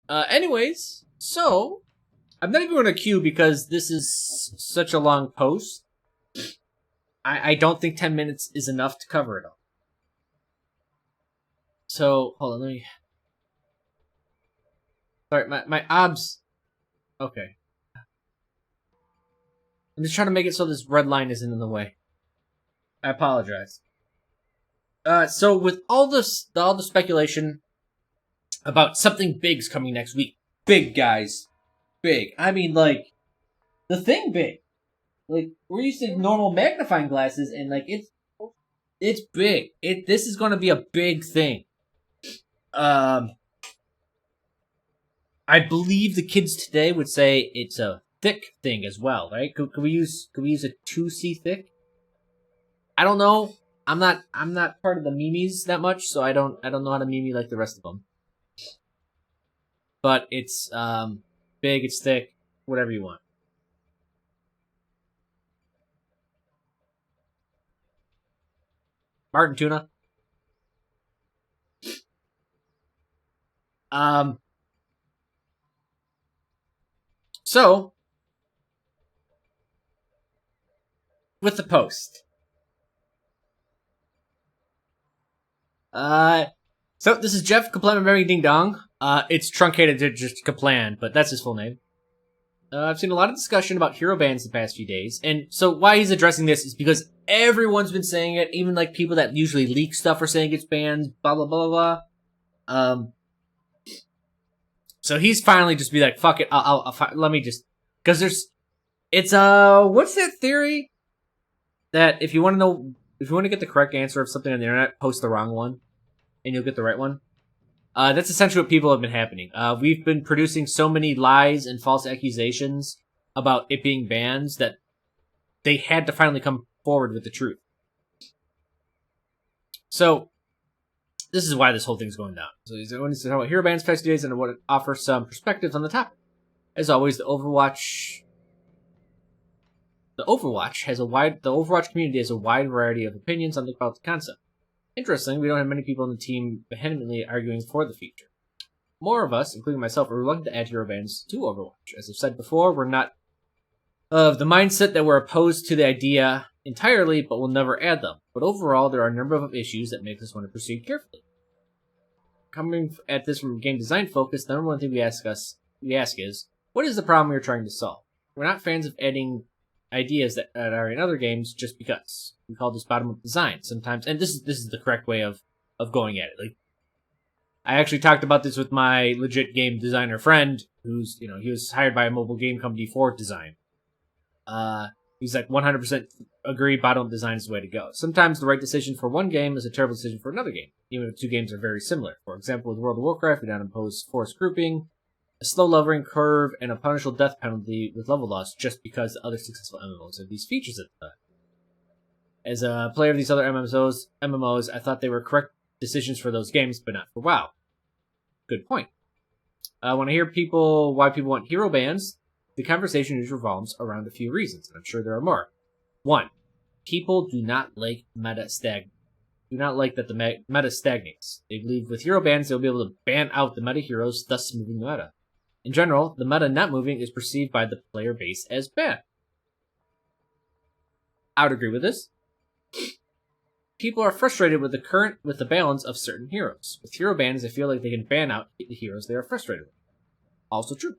Anyways, so I'm not even going to queue because this is such a long post. I don't think 10 minutes is enough to cover it all. So, hold on, let me... Sorry, my obs... Okay. I'm just trying to make it so this red line isn't in the way. I apologize. So with all the speculation about something big's coming next week. Big, guys. Big. I mean, like, the thing big. Like, we're used to normal magnifying glasses, and, like, it's big. This is going to be a big thing. I believe the kids today would say it's a thick thing as well, right? Could we use a 2C thick? I don't know. I'm not part of the memes that much, so I don't know how to meme like the rest of them. But it's big, it's thick, whatever you want. Martin Tuna. So with the post. So this is Jeff Kaplan Ding Dong. It's truncated to just Kaplan, but that's his full name. I've seen a lot of discussion about hero bans the past few days, and so why he's addressing this is because everyone's been saying it, even like people that usually leak stuff are saying it's banned, blah blah blah blah. So he's finally just be like, fuck it, let me just, because it's what's that theory? That if you want to get the correct answer of something on the internet, post the wrong one, and you'll get the right one. That's essentially what people have been happening. We've been producing so many lies and false accusations about it being bans that they had to finally come forward with the truth. So, this is why this whole thing's going down. So he's going to talk about hero bans, past days, and I want to offer some perspectives on the topic. As always, the Overwatch community has a wide variety of opinions on the concept. Interestingly, we don't have many people on the team vehemently arguing for the feature. More of us, including myself, are reluctant to add hero bans to Overwatch. As I've said before, we're not of the mindset that we're opposed to the idea entirely, but we'll never add them. But overall, there are a number of issues that make us want to proceed carefully. Coming at this from a game design focus, the number one thing we ask is, what is the problem we're trying to solve? We're not fans of adding ideas that are in other games just because. We call this bottom-up design sometimes, and this is the correct way of going at it. Like, I actually talked about this with my legit game designer friend, who's, he was hired by a mobile game company for design. He's like 100% agree bottom-up design is the way to go. Sometimes the right decision for one game is a terrible decision for another game, even if two games are very similar. For example, with World of Warcraft, we don't impose forced grouping, a slow leveling curve, and a punishable death penalty with level loss just because the other successful MMOs have these features at the time. As a player of these other MMOs, I thought they were correct decisions for those games, but not for WoW. Good point. When I hear why people want hero bans, the conversation usually revolves around a few reasons, and I'm sure there are more. 1. People do not like that the meta stagnates. They believe with hero bans they'll be able to ban out the meta heroes, thus moving the meta. In general, the meta not moving is perceived by the player base as bad. I would agree with this. People are frustrated with the balance of certain heroes. With hero bans, they feel like they can ban out the heroes they are frustrated with. Also true.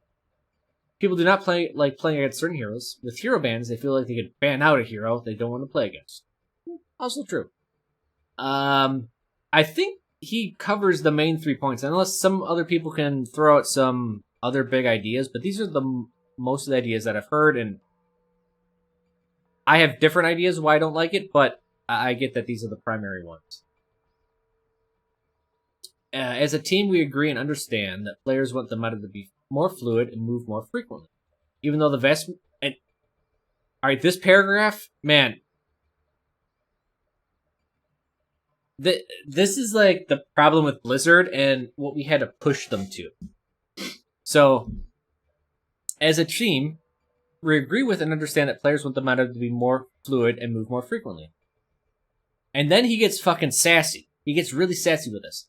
People do not playing against certain heroes. With hero bans, they feel like they can ban out a hero they don't want to play against. Also true. I think he covers the main 3 points, unless some other people can throw out some other big ideas, but these are most of the ideas that I've heard, and I have different ideas why I don't like it, but I get that these are the primary ones. As a team, we agree and understand that players want the meta to be more fluid and move more frequently. Even though Alright, this paragraph, man. This is like the problem with Blizzard and what we had to push them to. So, as a team, we agree with and understand that players want the meta to be more fluid and move more frequently. And then he gets fucking sassy. He gets really sassy with us.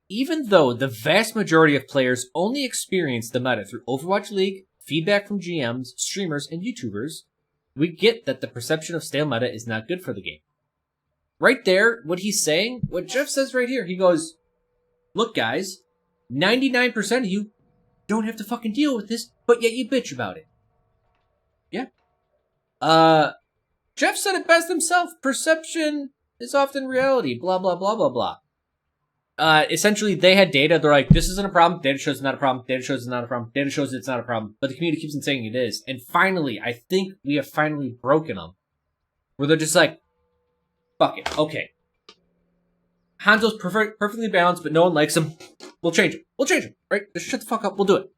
Even though the vast majority of players only experience the meta through Overwatch League, feedback from GMs, streamers, and YouTubers, we get that the perception of stale meta is not good for the game. Right there, what he's saying, what Jeff says right here, he goes, look guys, 99% of you don't have to fucking deal with this, but yet you bitch about it. Yeah. Jeff said it best himself. Perception is often reality. Blah, blah, blah, blah, blah. Essentially, they had data. They're like, this isn't a problem. Data shows it's not a problem. Data shows it's not a problem. Data shows it's not a problem. But the community keeps on saying it is. And finally, I think we have finally broken them. Where they're just like, fuck it. Okay. Hanzo's perfectly balanced, but no one likes him. We'll change him. We'll change him. Right? Just shut the fuck up. We'll do it.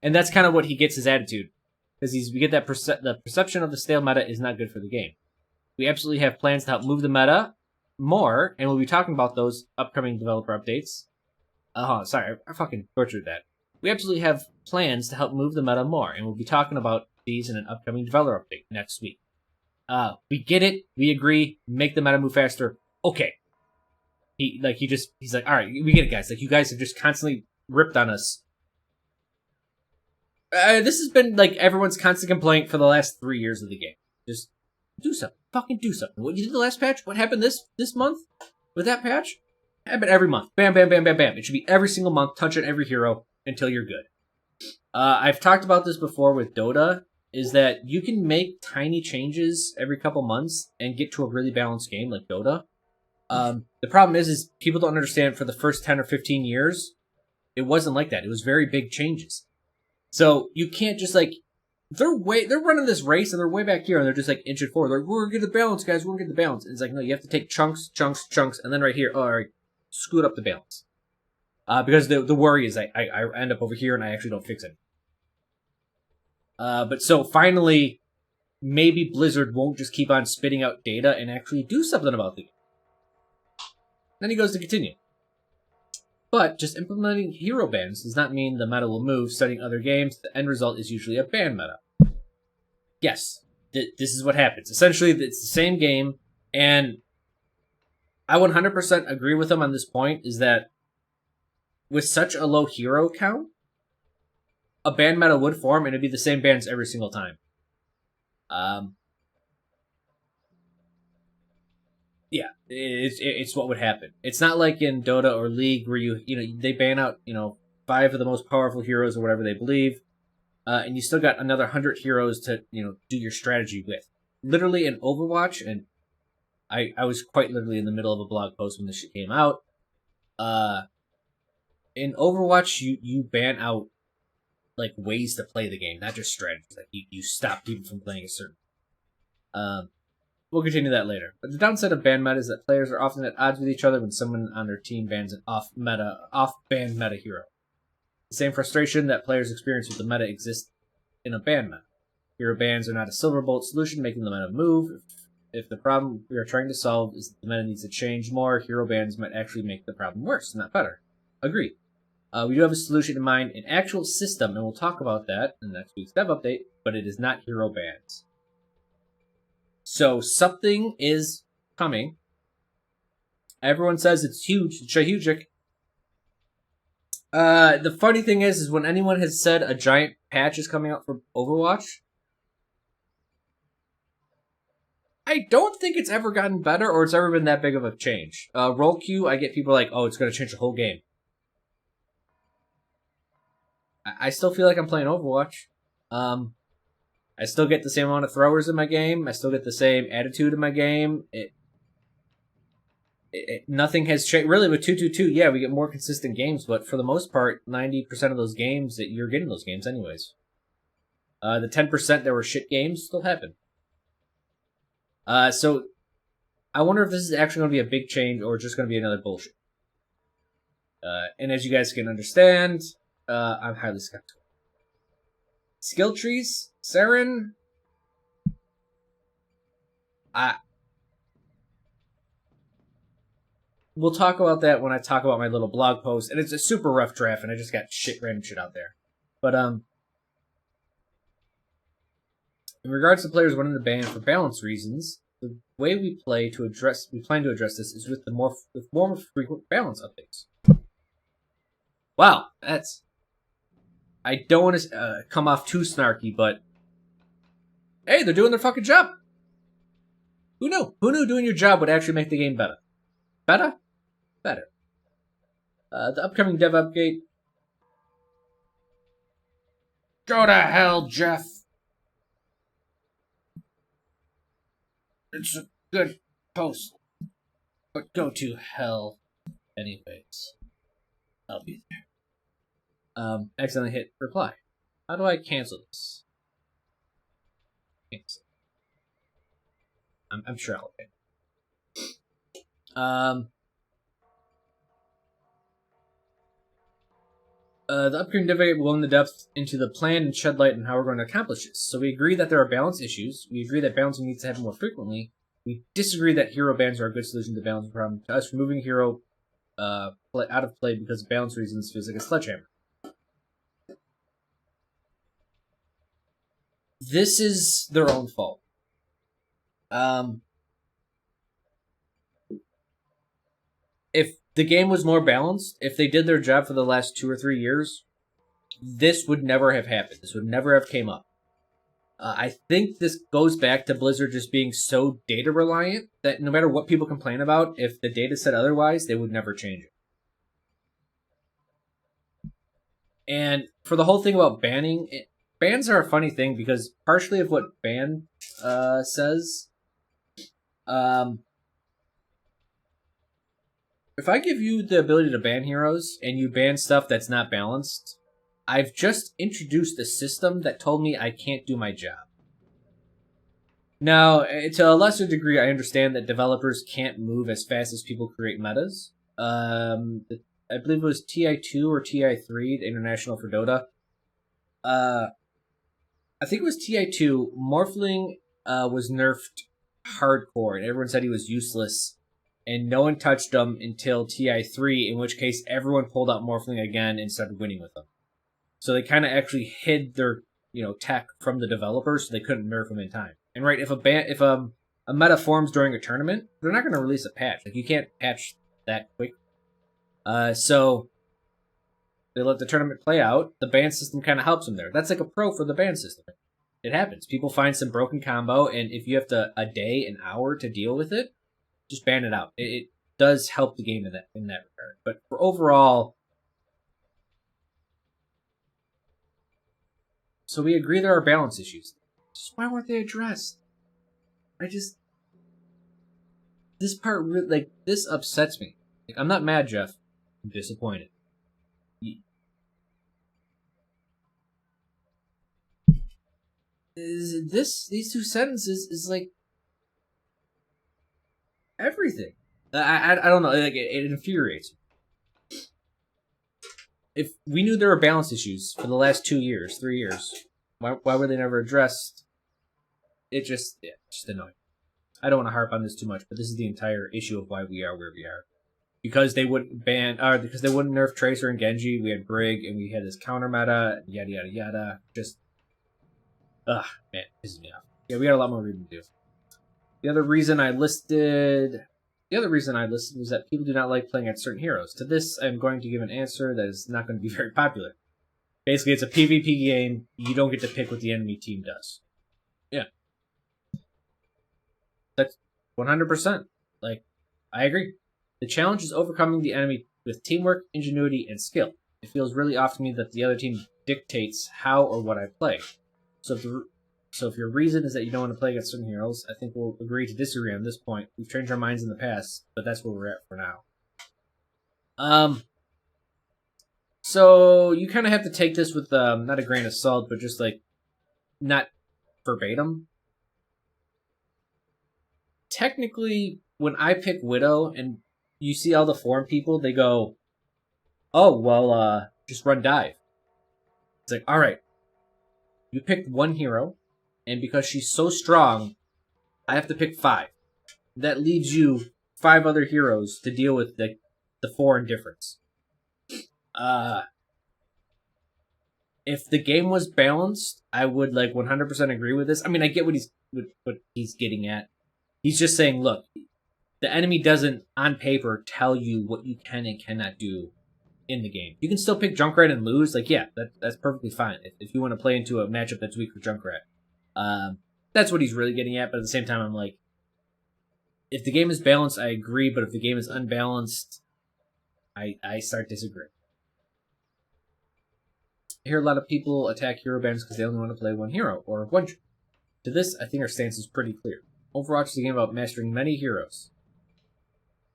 And that's kind of what he gets his attitude. Because we get that the perception of the stale meta is not good for the game. We absolutely have plans to help move the meta more, and we'll be talking about those upcoming developer updates. Sorry, I fucking tortured that. We absolutely have plans to help move the meta more, and we'll be talking about these in an upcoming developer update next week. We get it. We agree. Make the meta move faster. Okay. He's like, all right, we get it, guys. Like, you guys have just constantly ripped on us. This has been, like, everyone's constant complaint for the last 3 years of the game. Just do something. Fucking do something. What you did the last patch? What happened this month with that patch? It happened every month. Bam, bam, bam, bam, bam. It should be every single month. Touch on every hero until you're good. I've talked about this before with Dota, is that you can make tiny changes every couple months and get to a really balanced game like Dota. The problem is people don't understand for the first 10 or 15 years, it wasn't like that. It was very big changes. So you can't just like, they're running this race and they're way back here and they're just like inching forward. They're like, we're gonna get the balance, guys. We're gonna get the balance. And it's like, no, you have to take chunks, and then right here, all right, screwed up the balance. Because the worry is I end up over here and I actually don't fix it. But so finally, maybe Blizzard won't just keep on spitting out data and actually do something about the game. Then he goes to continue. But just implementing hero bans does not mean the meta will move. Studying other games, the end result is usually a ban meta. Yes, this is what happens. Essentially, it's the same game, and I 100% agree with him on this point, is that with such a low hero count, a ban meta would form, and it'd be the same bans every single time. Yeah, it's what would happen. It's not like in Dota or League where they ban out 5 of the most powerful heroes or whatever they believe, and you still got another 100 heroes to do your strategy with. Literally in Overwatch, and I was quite literally in the middle of a blog post when this shit came out. In Overwatch, you ban out like ways to play the game, not just strategies. Like you stop people from playing a certain. We'll continue that later. But the downside of ban meta is that players are often at odds with each other when someone on their team bans an off-ban meta hero. The same frustration that players experience with the meta exists in a ban meta. Hero bans are not a silver bullet solution making the meta move. If the problem we are trying to solve is that the meta needs to change more, hero bans might actually make the problem worse, not better. Agreed. We do have a solution in mind, an actual system, and we'll talk about that in next week's dev update, but it is not hero bans. So something is coming. Everyone says it's huge. It's huge. The funny thing is when anyone has said a giant patch is coming out for Overwatch, I don't think it's ever gotten better or it's ever been that big of a change. Roll queue, I get people like, oh, it's going to change the whole game. I still feel like I'm playing Overwatch. I still get the same amount of throwers in my game. I still get the same attitude in my game. Nothing has changed. Really, with 2-2-2, yeah, we get more consistent games, but for the most part, 90% of those games, you're getting those games anyways. The 10% that were shit games still happen. So, I wonder if this is actually going to be a big change or just going to be another bullshit. And as you guys can understand, I'm highly skeptical. Skill trees, Saren. We'll talk about that when I talk about my little blog post, and it's a super rough draft, and I just got random shit out there. But in regards to players wanting to ban for balance reasons, the way we plan to address this is with more frequent balance updates. Wow, that's... I don't want to come off too snarky, but... Hey, they're doing their fucking job! Who knew? Who knew doing your job would actually make the game better? Better? Better. The upcoming dev update... Go to hell, Jeff! It's a good post. But go to hell anyways. I'll be there. Accidentally hit reply. How do I cancel this? Cancel. I'm sure I'll get. The upcoming debate will go in the depth into the plan and shed light on how we're going to accomplish this. So we agree that there are balance issues. We agree that balancing needs to happen more frequently. We disagree that hero bans are a good solution to the balance problem. To us, removing hero out of play because of balance reasons feels like a sledgehammer. This is their own fault. If the game was more balanced, if they did their job for the last 2 or 3 years, this would never have happened. This would never have came up. I think this goes back to Blizzard just being so data reliant that no matter what people complain about, if the data said otherwise, they would never change it. And for the whole thing about banning, bans are a funny thing because partially of what ban says, if I give you the ability to ban heroes and you ban stuff that's not balanced, I've just introduced a system that told me I can't do my job. Now, to a lesser degree, I understand that developers can't move as fast as people create metas. I believe it was TI2 or TI3, the International for Dota. I think it was TI2. Morphling was nerfed hardcore, and everyone said he was useless. And no one touched him until TI3, in which case everyone pulled out Morphling again and started winning with him. So they kind of actually hid their, tech from the developers, so they couldn't nerf him in time. And right, if a meta forms during a tournament, they're not going to release a patch. Like you can't patch that quick. So they let the tournament play out. The ban system kind of helps them there. That's like a pro for the ban system. It happens. People find some broken combo, and if you have a day, an hour to deal with it, just ban it out. It does help the game in that regard. But for overall, so we agree there are balance issues. Just why weren't they addressed? This part really, this upsets me. I'm not mad, Jeff. I'm disappointed. These 2 sentences is like everything. I don't know. Like it infuriates me. If we knew there were balance issues for the last 2 years, 3 years, why were they never addressed? Just annoying. I don't want to harp on this too much, but this is the entire issue of why we are where we are. Because they wouldn't because they wouldn't nerf Tracer and Genji. We had Brig, and we had this counter meta, yada yada yada. Just, man, it pisses me off. Yeah, we got a lot more reading to do. The other reason I listed was that people do not like playing at certain heroes. To this, I'm going to give an answer that is not going to be very popular. Basically, it's a PvP game. You don't get to pick what the enemy team does. Yeah. That's 100%. I agree. The challenge is overcoming the enemy with teamwork, ingenuity, and skill. It feels really off to me that the other team dictates how or what I play. So if your reason is that you don't want to play against certain heroes, I think we'll agree to disagree on this point. We've changed our minds in the past, but that's where we're at for now. So you kind of have to take this with not a grain of salt, but just not verbatim. Technically, when I pick Widow and you see all the foreign people, they go, "Oh well, just run dive." It's like, all right, you picked one hero. And because she's so strong, I have to pick 5. That leaves you 5 other heroes to deal with the foreign difference. If the game was balanced, I would 100% agree with this. I mean, I get what he's getting at. He's just saying, look, the enemy doesn't on paper tell you what you can and cannot do in the game. You can still pick Junkrat and lose. Like, yeah, that's perfectly fine. If you want to play into a matchup that's weak for Junkrat. That's what he's really getting at, but at the same time, I'm like, if the game is balanced, I agree, but if the game is unbalanced, I start disagreeing. I hear a lot of people attack hero bans because they only want to play one hero, or one trick. To this, I think our stance is pretty clear. Overwatch is a game about mastering many heroes.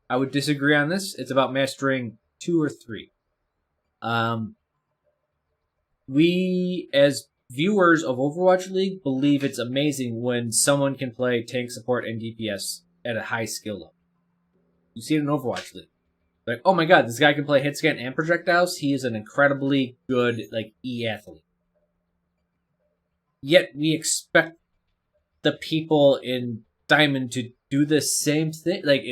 I would disagree on this. It's about mastering 2 or 3. We, as viewers of Overwatch League, believe it's amazing when someone can play tank support and DPS at a high skill level. You see it in Overwatch League. Like, oh my god, this guy can play hit scan and projectiles. He is an incredibly good, like, E-athlete. Yet we expect the people in Diamond to do the same thing. Like,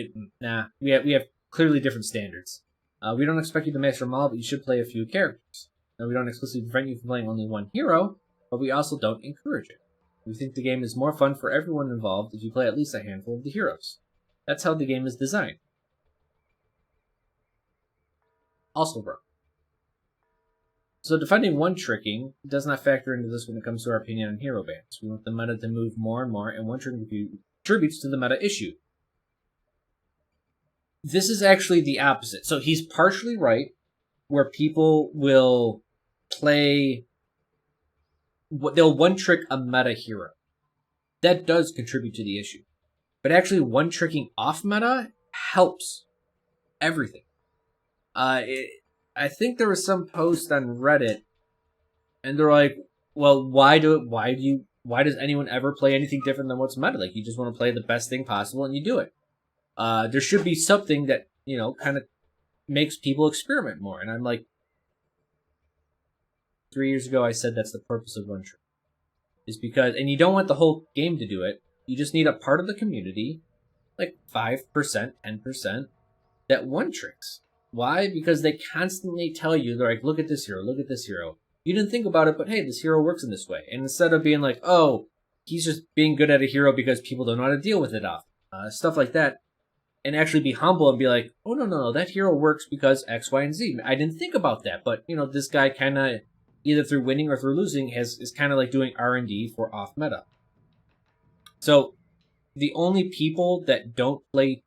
we have clearly different standards. We don't expect you to master them all, but you should play a few characters. Now, we don't explicitly prevent you from playing only one hero, but we also don't encourage it. We think the game is more fun for everyone involved if you play at least a handful of the heroes. That's how the game is designed. Also wrong. So defending one-tricking does not factor into this when it comes to our opinion on hero bans. We want the meta to move more and more, and one-tricking contributes to the meta issue. This is actually the opposite. So he's partially right, where people will play... They'll one-trick a meta hero. That does contribute to the issue. But actually one-tricking off-meta helps everything. I think there was some post on Reddit, and they're like, well, why does anyone ever play anything different than what's meta? Like, you just want to play the best thing possible, and you do it. There should be something that, kind of makes people experiment more. And I'm like, 3 years ago, I said that's the purpose of one trick. Is because, and you don't want the whole game to do it, you just need a part of the community, like 5%, 10%, that one tricks. Why? Because they constantly tell you, they're like, look at this hero, look at this hero. You didn't think about it, but hey, this hero works in this way. And instead of being like, oh, he's just being good at a hero because people don't know how to deal with it often. Stuff like that. And actually be humble and be like, oh, no, that hero works because X, Y, and Z. I didn't think about that, but, this guy kind of, either through winning or through losing, is kind of like doing R&D for off-meta. So, the only people that don't play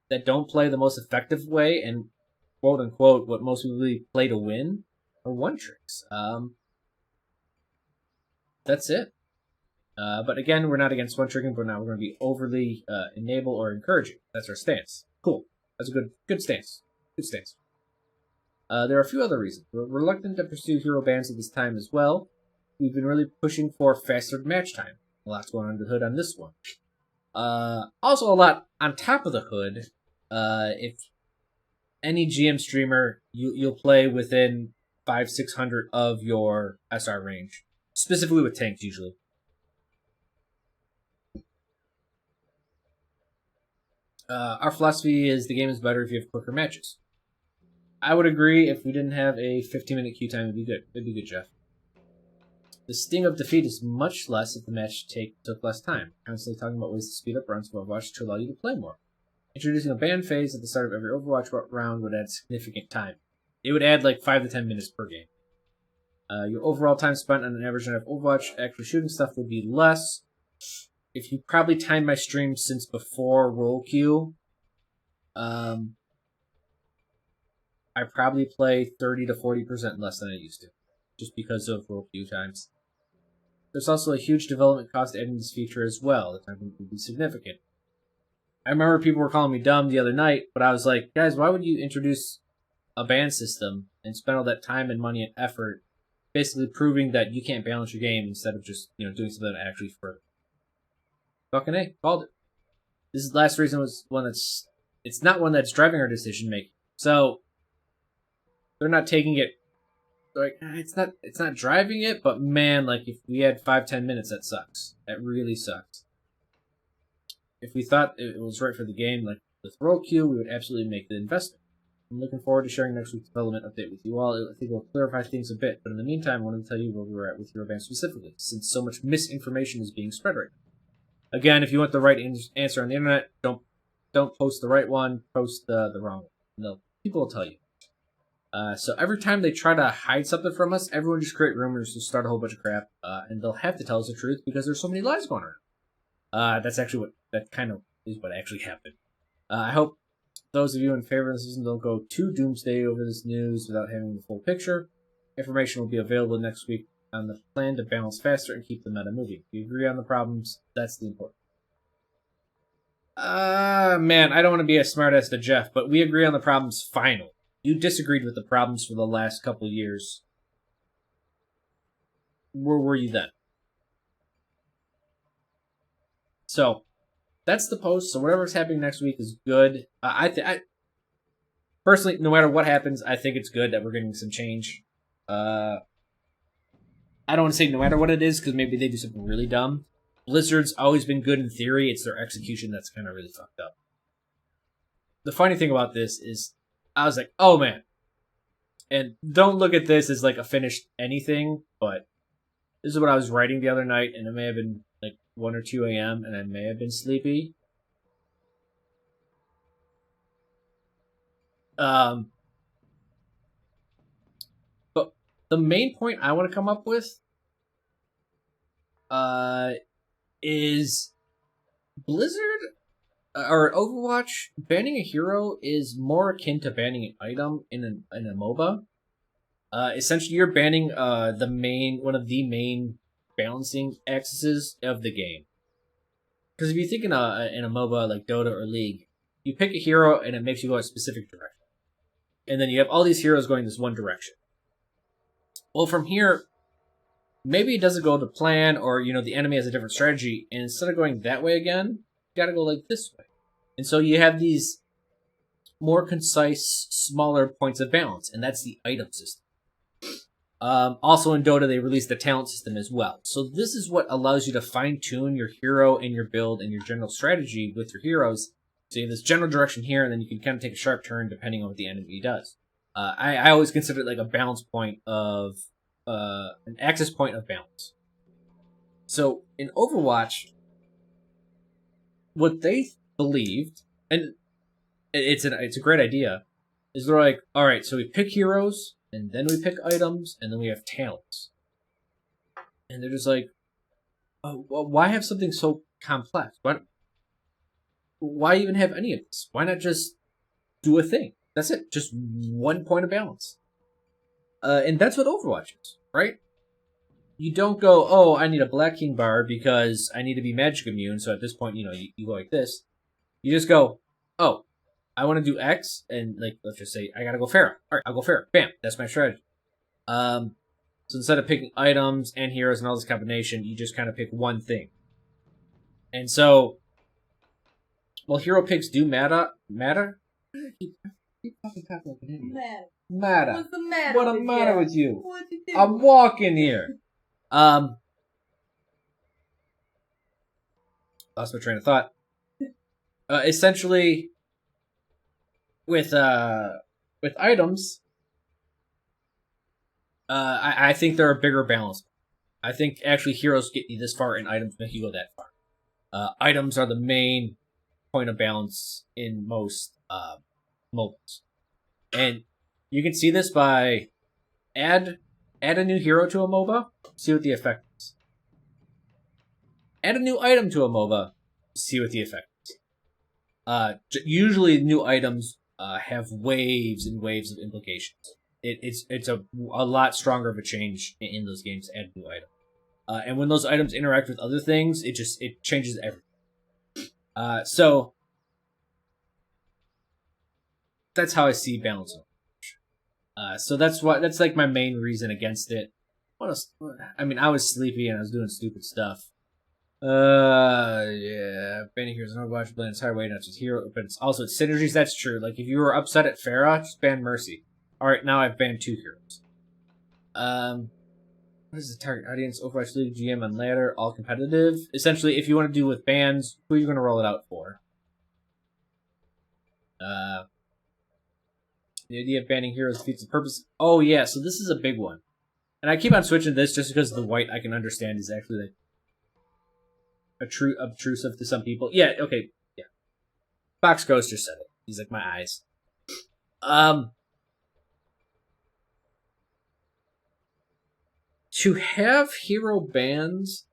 the most effective way and quote unquote what most people really play to win are one tricks. That's it. But again, we're not against one tricking, but now we're going to be overly enable or encouraging. That's our stance. Cool. That's a good stance. Good stance. There are a few other reasons. We're reluctant to pursue hero bans at this time as well. We've been really pushing for faster match time. A lot's going under the hood on this one. Also a lot on top of the hood. If any GM streamer, you'll play within 500-600 of your SR range, specifically with tanks usually. Our philosophy is the game is better if you have quicker matches. I would agree. If we didn't have a 15-minute queue time, it'd be good. It'd be good, Jeff. The sting of defeat is much less if the match took less time. Constantly talking about ways to speed up runs for Overwatch to allow you to play more. Introducing a ban phase at the start of every Overwatch round would add significant time. It would add like 5 to 10 minutes per game. Your overall time spent on an average night of Overwatch actually shooting stuff would be less. If you probably timed my stream since before roll queue, I probably play 30 to 40% less than I used to, just because of roll queue times. There's also a huge development cost adding this feature as well. The time would be significant. I remember people were calling me dumb the other night, but I was like, guys, why would you introduce a ban system and spend all that time and money and effort basically proving that you can't balance your game instead of just, doing something that actually further? Fucking A, called it. This last reason was it's not one that's driving our decision making. So they're not taking it like it's not driving it, but man, like if we had 5-10 minutes, that sucks. That really sucks. If we thought it was right for the game, like with roll queue, we would absolutely make the investment. I'm looking forward to sharing next week's development update with you all. I think we'll clarify things a bit, but in the meantime, I wanted to tell you where we're at with hero bans specifically, since so much misinformation is being spread right now. Again, if you want the right answer on the internet, don't post the right one, post the wrong one. No, people will tell you. So every time they try to hide something from us, everyone just create rumors to start a whole bunch of crap, and they'll have to tell us the truth because there's so many lies going around. That's actually that kind of is what actually happened. I hope those of you in favor of the system don't go too doomsday over this news without having the full picture. Information will be available next week on the plan to balance faster and keep the meta moving. If you agree on the problems, that's the important. Man, I don't want to be as smart as to Jeff, but we agree on the problems finally. You disagreed with the problems for the last couple years. Where were you then? So, that's the post. So whatever's happening next week is good. I personally, no matter what happens, I think it's good that we're getting some change. I don't want to say no matter what it is, because maybe they do something really dumb. Blizzard's always been good in theory. It's their execution that's kind of really fucked up. The funny thing about this is, I was like, oh man. And don't look at this as like a finished anything, but this is what I was writing the other night, and it may have been like 1 or 2 a.m., and I may have been sleepy. But the main point I want to come up with is Blizzard or Overwatch banning a hero is more akin to banning an item in a MOBA. Essentially, you're banning one of the main balancing axes of the game. Because if you think in a MOBA like Dota or League, you pick a hero and it makes you go a specific direction, and then you have all these heroes going this one direction. Well, from here, maybe it doesn't go to plan, or the enemy has a different strategy, and instead of going that way again, you gotta go like this way. And so you have these more concise, smaller points of balance, and that's the item system. Also in Dota, they released the talent system as well. So this is what allows you to fine-tune your hero and your build and your general strategy with your heroes. So you have this general direction here, and then you can kind of take a sharp turn depending on what the enemy does. I always consider it like a balance point of an axis point of balance. So in Overwatch, what they believed, and it's a great idea, is they're like, all right, so we pick heroes, and then we pick items, and then we have talents. And they're just like, oh, well, why have something so complex? Why even have any of this? Why not just do a thing? That's it. Just one point of balance. And that's what Overwatch is, right? You don't go, oh, I need a Black King bar because I need to be magic immune, so at this point, you go like this. You just go, oh, I want to do X, and like let's just say I gotta go Pharah. Alright, I'll go Pharah. Bam, that's my strategy. So instead of picking items and heroes and all this combination, you just kind of pick one thing. And so, well, hero picks do matter. Keep fucking talking like an idiot. Matter. What's the matter? What's the matter with you? What'd you do? I'm walking here. Lost my train of thought. Essentially, with items, I think they're a bigger balance. I think actually heroes get you this far, and items make you go that far. Items are the main point of balance in most MOBAs, and you can see this by add a new hero to a MOBA, see what the effect is. Add a new item to a MOBA, see what the effect is. Usually new items have waves and waves of implications. It's a lot stronger of a change in those games to add a new item. And when those items interact with other things, it changes everything. So that's how I see balancing. So that's like my main reason against it. What else? I mean, I was sleepy and I was doing stupid stuff. Yeah, banning heroes in Overwatch, ban entire way, not just hero, but it's also synergies. That's true. Like if you were upset at Pharah, just ban Mercy. All right, now I've banned 2 heroes. What is the target audience? Overwatch League GM on ladder, all competitive. Essentially, if you want to do with bans, who are you going to roll it out for? The idea of banning heroes defeats the purpose. Oh yeah, so this is a big one, and I keep on switching this just because the white I can understand is actually like obtrusive to some people. Yeah, okay, yeah. Fox Ghost just said it. He's like my eyes. To have hero bans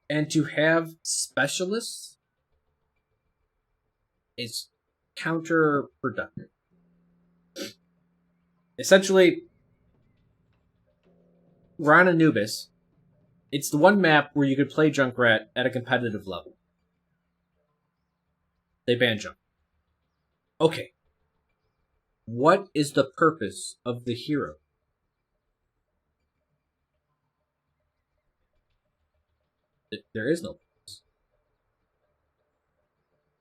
and to have specialists is counterproductive. Essentially, we're on Anubis. It's the one map where you could play Junkrat at a competitive level. They ban Junk. Okay. What is the purpose of the hero? There is no purpose.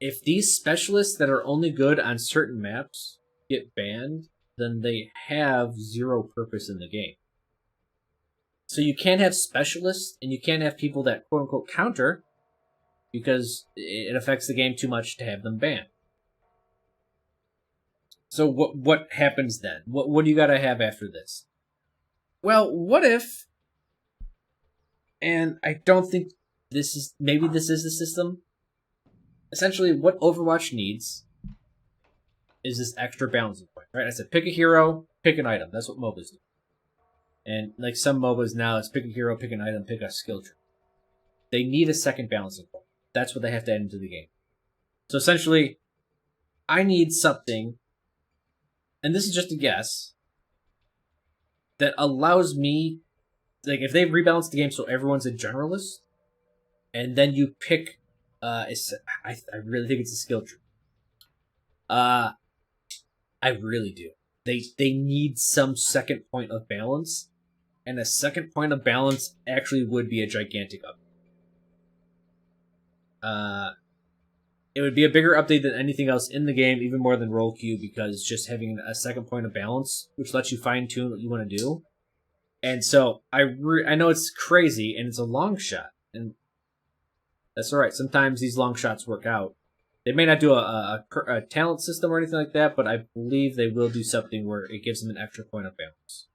If these specialists that are only good on certain maps get banned, then they have zero purpose in the game. So you can't have specialists, and you can't have people that quote-unquote counter, because it affects the game too much to have them banned. So what happens then? What do you gotta have after this? Well, what if, and I don't think this is the system. Essentially, what Overwatch needs is this extra balancing point, right? I said pick a hero, pick an item. That's what MOBAs do. And like some MOBAs now, it's pick a hero, pick an item, pick a skill tree. They need a second balancing point. That's what they have to add into the game. So essentially, I need something, and this is just a guess, that allows me, like if they've rebalanced the game so everyone's a generalist, and then you pick, I really think it's a skill tree. I really do. They need some second point of balance, and a second point of balance actually would be a gigantic update. It would be a bigger update than anything else in the game, even more than roll queue, because just having a second point of balance, which lets you fine tune what you want to do. And so I know it's crazy and it's a long shot, and that's all right. Sometimes these long shots work out. They may not do a talent system or anything like that, but I believe they will do something where it gives them an extra point of balance.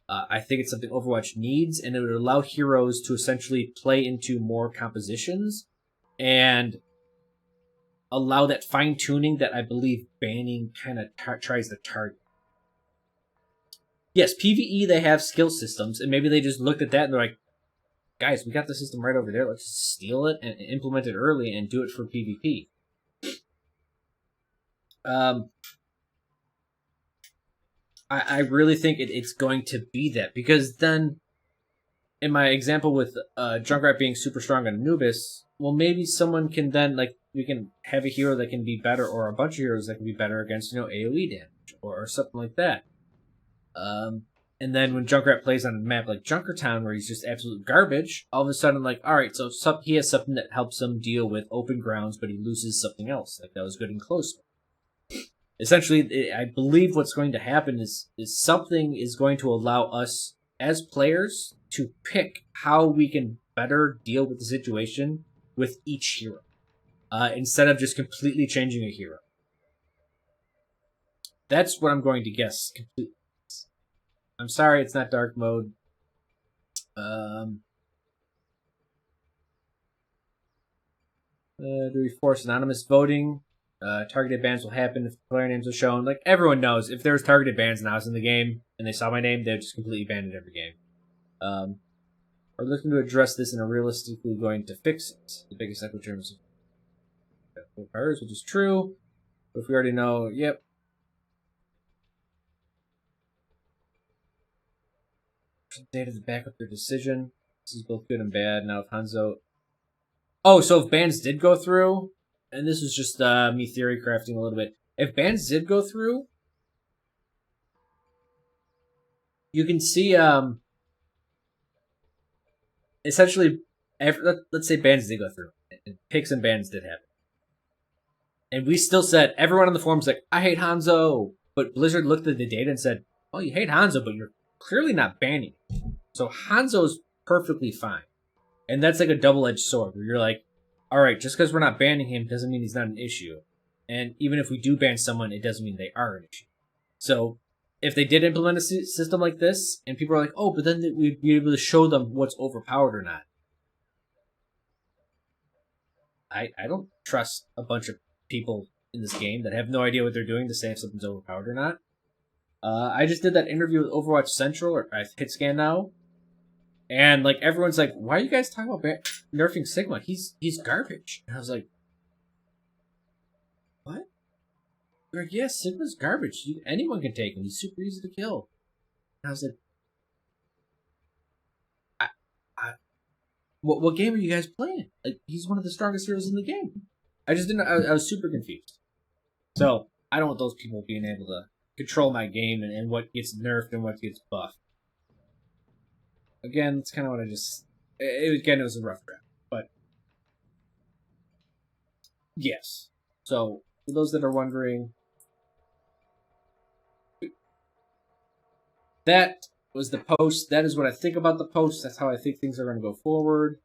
I think it's something Overwatch needs, and it would allow heroes to essentially play into more compositions and allow that fine-tuning that I believe banning kind of tries to target. Yes, PvE, they have skill systems, and maybe they just looked at that and they're like, guys, we got the system right over there. Let's just steal it and implement it early and do it for PvP. I really think it's going to be that, because then, in my example with Junkrat being super strong on Anubis, well, maybe someone can then, like, we can have a hero that can be better, or a bunch of heroes that can be better against, AoE damage, or something like that. And then when Junkrat plays on a map like Junkertown, where he's just absolute garbage, all of a sudden, like, alright, so he has something that helps him deal with open grounds, but he loses something else, like that was good in close. Essentially, I believe what's going to happen is something is going to allow us, as players, to pick how we can better deal with the situation with each hero, instead of just completely changing a hero. That's what I'm going to guess completely. I'm sorry it's not dark mode. Do we force anonymous voting? Targeted bans will happen if player names are shown. Like, everyone knows, if there's targeted bans and I was in the game and they saw my name, they would just completely ban it every game. We're looking to address this and are realistically going to fix it. The biggest echo terms of cars, which is true. But if we already know, yep. Data to back up their decision. This is both good and bad. Now if Hanzo... Oh, so if bans did go through, and this is just me theory crafting a little bit. If bans did go through, you can see, essentially, let's say bans did go through, and picks and bans did happen. And we still said, everyone on the forums like, I hate Hanzo, but Blizzard looked at the data and said, oh, you hate Hanzo, but you're clearly not banning him. So Hanzo's perfectly fine. And that's like a double-edged sword, where you're like, alright, just because we're not banning him doesn't mean he's not an issue. And even if we do ban someone, it doesn't mean they are an issue. So, if they did implement a system like this, and people are like, oh, but then we'd be able to show them what's overpowered or not. I don't trust a bunch of people in this game that have no idea what they're doing to say if something's overpowered or not. I just did that interview with Overwatch Central, or Hitscan now, And like everyone's like, why are you guys talking about nerfing Sigma? He's garbage. And I was like, what? They're like, yeah, Sigma's garbage. Anyone can take him. He's super easy to kill. And I was like, I what game are you guys playing? Like, he's one of the strongest heroes in the game. I just didn't. I was super confused. So I don't want those people being able to control my game and what gets nerfed and what gets buffed. Again, it's kind of what I just. Again, it was a rough draft, but yes. So for those that are wondering, that was the post. That is what I think about the post. That's how I think things are going to go forward.